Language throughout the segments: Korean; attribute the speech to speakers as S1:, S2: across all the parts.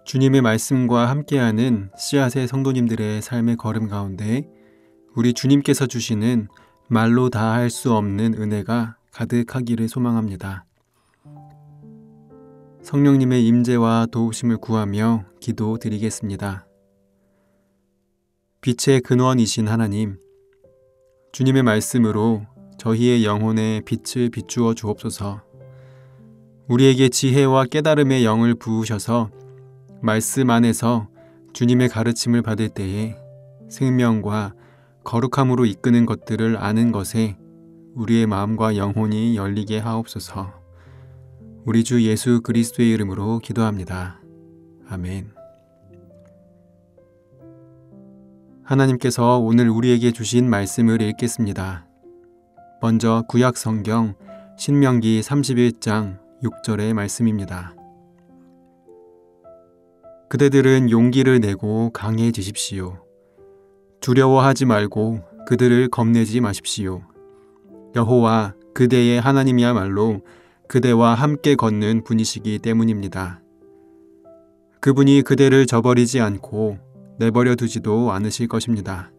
S1: 주님의 말씀과 함께하는 씨앗의 성도님들의 삶의 걸음 가운데 우리 주님께서 주시는 말로 다 할 수 없는 은혜가 가득하기를 소망합니다. 성령님의 임재와 도우심을 구하며 기도드리겠습니다. 빛의 근원이신 하나님, 주님의 말씀으로 저희의 영혼에 빛을 비추어 주옵소서. 우리에게 지혜와 깨달음의 영을 부으셔서 말씀 안에서 주님의 가르침을 받을 때에 생명과 거룩함으로 이끄는 것들을 아는 것에 우리의 마음과 영혼이 열리게 하옵소서. 우리 주 예수 그리스도의 이름으로 기도합니다. 아멘. 하나님께서 오늘 우리에게 주신 말씀을 읽겠습니다. 먼저 구약 성경 신명기 31장 6절의 말씀입니다. 그대들은 용기를 내고 강해지십시오. 두려워하지 말고 그들을 겁내지 마십시오. 여호와 그대의 하나님이야말로 그대와 함께 걷는 분이시기 때문입니다. 그분이 그대를 저버리지 않고 내버려 두지도 않으실 것입니다.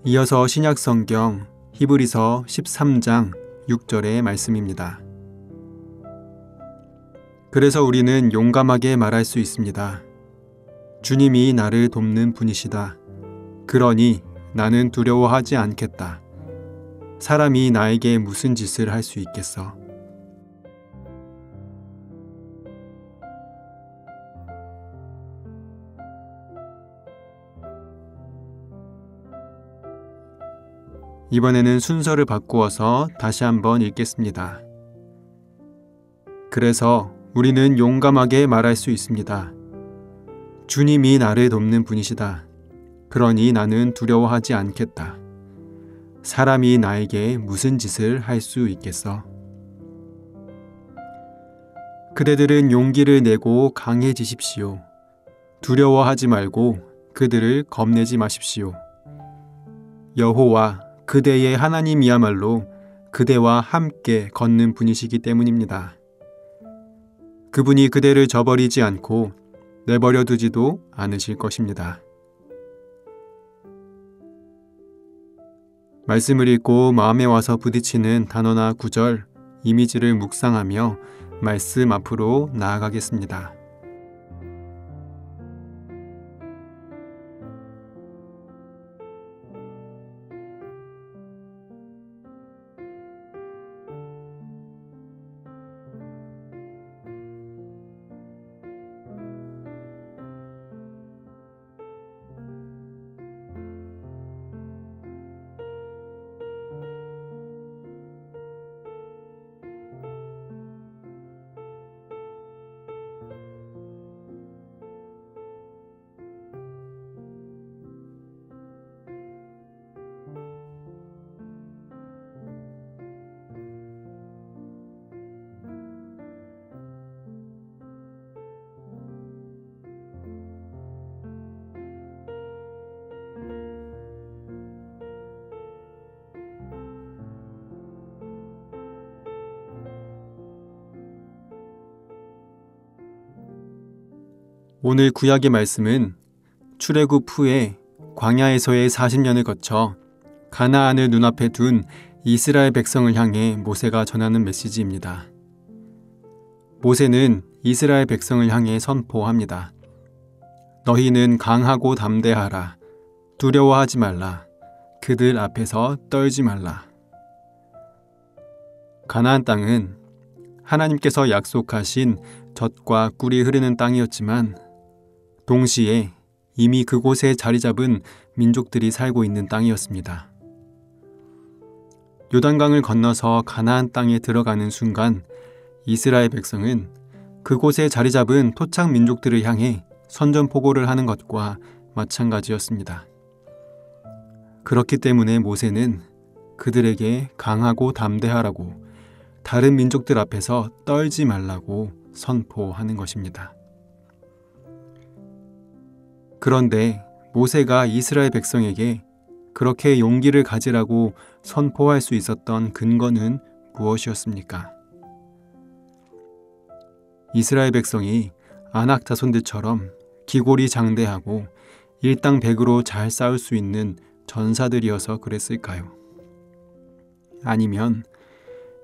S1: 이어서 신약 성경 히브리서 13장 6절의 말씀입니다. 그래서 우리는 용감하게 말할 수 있습니다. 주님이 나를 돕는 분이시다. 그러니 나는 두려워하지 않겠다. 사람이 나에게 무슨 짓을 할 수 있겠어? 이번에는 순서를 바꾸어서 다시 한번 읽겠습니다. 그래서 우리는 용감하게 말할 수 있습니다. 주님이 나를 돕는 분이시다. 그러니 나는 두려워하지 않겠다. 사람이 나에게 무슨 짓을 할 수 있겠어? 그대들은 용기를 내고 강해지십시오. 두려워하지 말고 그들을 겁내지 마십시오. 여호와 그대의 하나님이야말로 그대와 함께 걷는 분이시기 때문입니다. 그분이 그대를 저버리지 않고 내버려 두지도 않으실 것입니다. 말씀을 읽고 마음에 와서 부딪히는 단어나 구절, 이미지를 묵상하며 말씀 앞으로 나아가겠습니다. 오늘 구약의 말씀은 출애굽 후에 광야에서의 40년을 거쳐 가나안을 눈앞에 둔 이스라엘 백성을 향해 모세가 전하는 메시지입니다. 모세는 이스라엘 백성을 향해 선포합니다. 너희는 강하고 담대하라. 두려워하지 말라. 그들 앞에서 떨지 말라. 가나안 땅은 하나님께서 약속하신 젖과 꿀이 흐르는 땅이었지만 동시에 이미 그곳에 자리 잡은 민족들이 살고 있는 땅이었습니다. 요단강을 건너서 가나안 땅에 들어가는 순간 이스라엘 백성은 그곳에 자리 잡은 토착 민족들을 향해 선전포고를 하는 것과 마찬가지였습니다. 그렇기 때문에 모세는 그들에게 강하고 담대하라고, 다른 민족들 앞에서 떨지 말라고 선포하는 것입니다. 그런데 모세가 이스라엘 백성에게 그렇게 용기를 가지라고 선포할 수 있었던 근거는 무엇이었습니까? 이스라엘 백성이 아낙 자손들처럼 기골이 장대하고 일당백으로 잘 싸울 수 있는 전사들이어서 그랬을까요? 아니면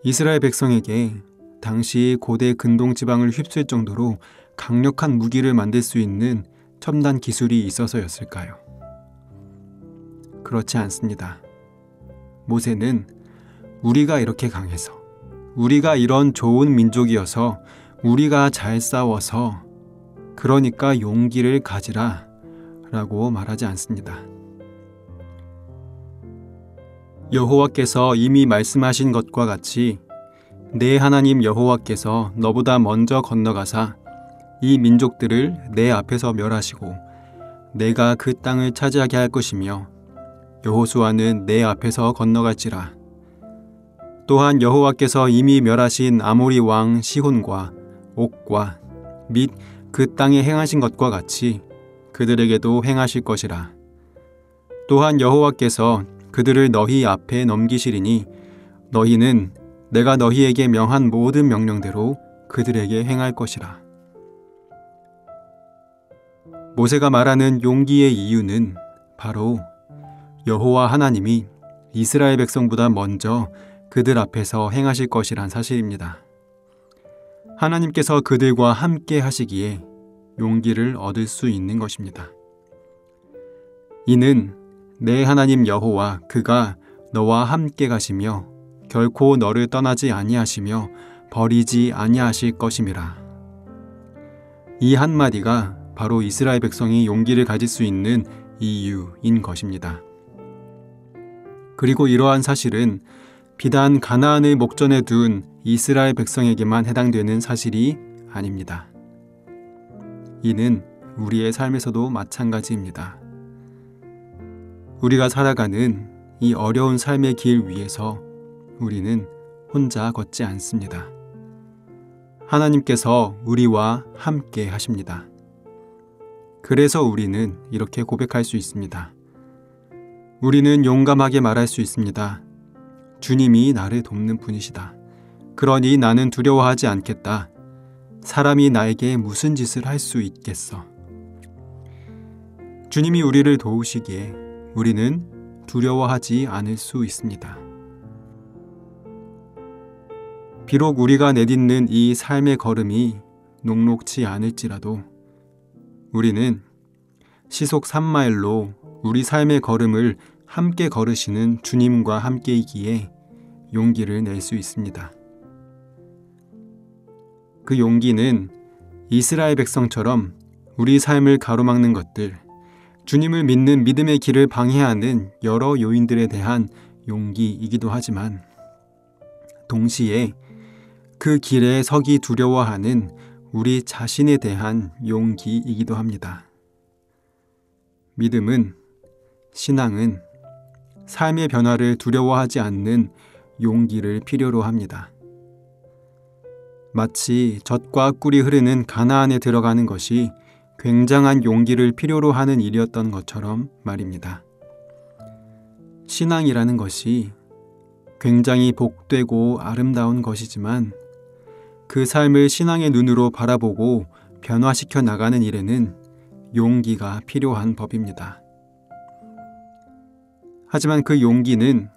S1: 이스라엘 백성에게 당시 고대 근동 지방을 휩쓸 정도로 강력한 무기를 만들 수 있는 첨단 기술이 있어서였을까요? 그렇지 않습니다. 모세는 우리가 이렇게 강해서, 우리가 이런 좋은 민족이어서, 우리가 잘 싸워서, 그러니까 용기를 가지라 라고 말하지 않습니다. 여호와께서 이미 말씀하신 것과 같이 내 하나님 여호와께서 너보다 먼저 건너가사 이 민족들을 내 앞에서 멸하시고 내가 그 땅을 차지하게 할 것이며 여호수아는 내 앞에서 건너갈지라. 또한 여호와께서 이미 멸하신 아모리 왕 시혼과 옥과 및 그 땅에 행하신 것과 같이 그들에게도 행하실 것이라. 또한 여호와께서 그들을 너희 앞에 넘기시리니 너희는 내가 너희에게 명한 모든 명령대로 그들에게 행할 것이라. 모세가 말하는 용기의 이유는 바로 여호와 하나님이 이스라엘 백성보다 먼저 그들 앞에서 행하실 것이란 사실입니다. 하나님께서 그들과 함께 하시기에 용기를 얻을 수 있는 것입니다. 이는 내 하나님 여호와 그가 너와 함께 가시며 결코 너를 떠나지 아니하시며 버리지 아니하실 것임이라. 이 한마디가 바로 이스라엘 백성이 용기를 가질 수 있는 이유인 것입니다. 그리고 이러한 사실은 비단 가나안을 목전에 둔 이스라엘 백성에게만 해당되는 사실이 아닙니다. 이는 우리의 삶에서도 마찬가지입니다. 우리가 살아가는 이 어려운 삶의 길 위에서 우리는 혼자 걷지 않습니다. 하나님께서 우리와 함께 하십니다. 그래서 우리는 이렇게 고백할 수 있습니다. 우리는 용감하게 말할 수 있습니다. 주님이 나를 돕는 분이시다. 그러니 나는 두려워하지 않겠다. 사람이 나에게 무슨 짓을 할 수 있겠어. 주님이 우리를 도우시기에 우리는 두려워하지 않을 수 있습니다. 비록 우리가 내딛는 이 삶의 걸음이 녹록지 않을지라도 우리는 시속 3마일로 우리 삶의 걸음을 함께 걸으시는 주님과 함께이기에 용기를 낼 수 있습니다. 그 용기는 이스라엘 백성처럼 우리 삶을 가로막는 것들, 주님을 믿는 믿음의 길을 방해하는 여러 요인들에 대한 용기이기도 하지만 동시에 그 길에 서기 두려워하는 우리 자신에 대한 용기이기도 합니다. 믿음은, 신앙은 삶의 변화를 두려워하지 않는 용기를 필요로 합니다. 마치 젖과 꿀이 흐르는 가나안에 들어가는 것이 굉장한 용기를 필요로 하는 일이었던 것처럼 말입니다. 신앙이라는 것이 굉장히 복되고 아름다운 것이지만 그 삶을 신앙의 눈으로 바라보고 변화시켜 나가는 일에는 용기가 필요한 법입니다. 하지만 그 용기는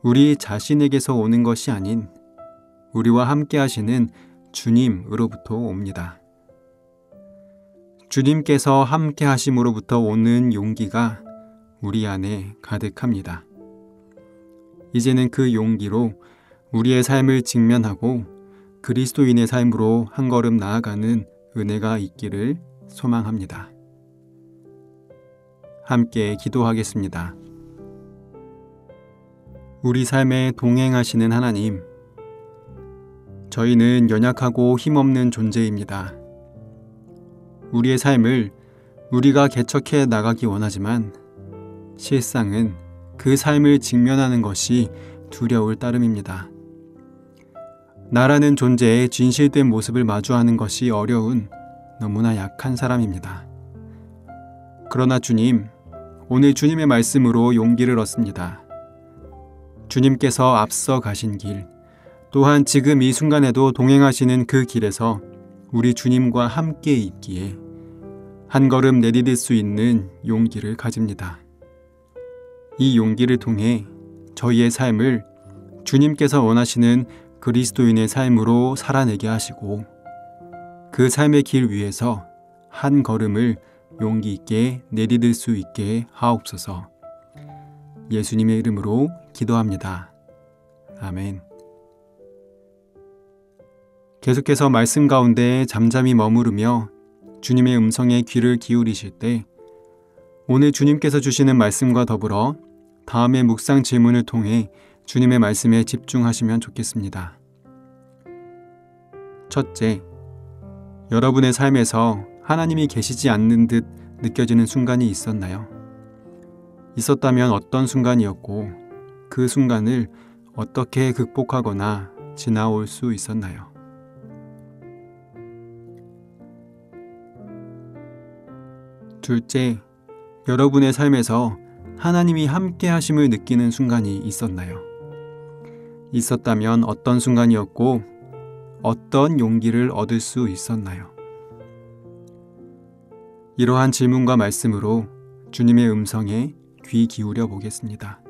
S1: 우리 자신에게서 오는 것이 아닌 우리와 함께 하시는 주님으로부터 옵니다. 주님께서 함께 하심으로부터 오는 용기가 우리 안에 가득합니다. 이제는 그 용기로 우리의 삶을 직면하고 그리스도인의 삶으로 한 걸음 나아가는 은혜가 있기를 소망합니다. 함께 기도하겠습니다. 우리 삶에 동행하시는 하나님, 저희는 연약하고 힘없는 존재입니다. 우리의 삶을 우리가 개척해 나가기 원하지만 실상은 그 삶을 직면하는 것이 두려울 따름입니다. 나라는 존재의 진실된 모습을 마주하는 것이 어려운 너무나 약한 사람입니다. 그러나 주님, 오늘 주님의 말씀으로 용기를 얻습니다. 주님께서 앞서 가신 길, 또한 지금 이 순간에도 동행하시는 그 길에서 우리 주님과 함께 있기에 한 걸음 내디딜 수 있는 용기를 가집니다. 이 용기를 통해 저희의 삶을 주님께서 원하시는 그리스도인의 삶으로 살아내게 하시고 그 삶의 길 위에서 한 걸음을 용기 있게 내디딜 수 있게 하옵소서. 예수님의 이름으로 기도합니다. 아멘. 계속해서 말씀 가운데 잠잠히 머무르며 주님의 음성에 귀를 기울이실 때 오늘 주님께서 주시는 말씀과 더불어 다음의 묵상 질문을 통해 주님의 말씀에 집중하시면 좋겠습니다. 첫째, 여러분의 삶에서 하나님이 계시지 않는 듯 느껴지는 순간이 있었나요? 있었다면 어떤 순간이었고 그 순간을 어떻게 극복하거나 지나올 수 있었나요? 둘째, 여러분의 삶에서 하나님이 함께 하심을 느끼는 순간이 있었나요? 있었다면 어떤 순간이었고 어떤 용기를 얻을 수 있었나요? 이러한 질문과 말씀으로 주님의 음성에 귀 기울여 보겠습니다.